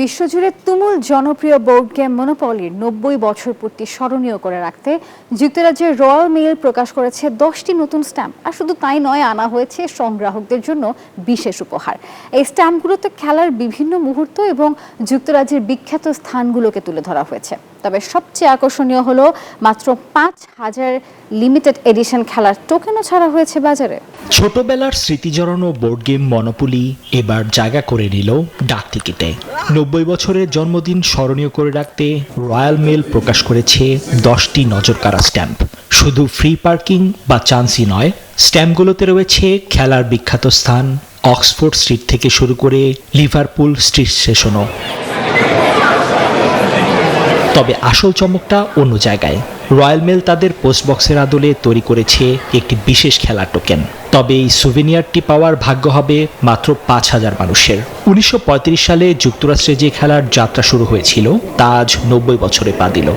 বিশ্বজুড়ে তুমুল জনপ্রিয় বোর্ড গেম মনোপলির ৯০ বছর পূর্তি স্মরণীয় করে রাখতে যুক্তরাজ্যের রয়্যাল মেইল প্রকাশ করেছে ১০টি নতুন স্ট্যাম্প। আর শুধু তাই নয়, আনা হয়েছে সংগ্রাহকদের জন্য বিশেষ উপহার। এই স্ট্যাম্পগুলোতে খেলার বিভিন্ন মুহূর্ত এবং যুক্তরাজ্যের বিখ্যাত স্থানগুলোকে তুলে ধরা হয়েছে। তবে সবচেয়ে আকর্ষণীয় হলো মাত্র ৫,০০০ লিমিটেড এডিশন খেলার টোকেনও ছাড়া হয়েছে বাজারে। ছোটবেলার স্মৃতি জড়ানো বোর্ড গেম মনোপলি এবার জায়গা করে নিল ডাকটিকিটে। ৯০ বছরের জন্মদিন স্মরণীয় করে রাখতে রয়্যাল মেইল প্রকাশ করেছে 10টি নজরকাড়া স্ট্যাম্প। শুধু ফ্রি পার্কিং বা চান্সই নয়, স্ট্যাম্পগুলোতে রয়েছে খেলার বিখ্যাত স্থান, অক্সফোর্ড স্ট্রিট থেকে শুরু করে লিভারপুল স্ট্রিট স্টেশনও। তবে আসল চমকটা অন্য জায়গায়। রয়্যাল মেইল তাদের পোস্ট বক্সের আদলে তৈরি করেছে একটি বিশেষ খেলার টোকেন। তবে এই সুভেনিয়ারটি পাওয়ার ভাগ্য হবে মাত্র ৫,০০০ মানুষের। ১৯৩৫ সালে যুক্তরাষ্ট্রে যে খেলার যাত্রা শুরু হয়েছিল তা আজ ৯০ বছরে পা দিল।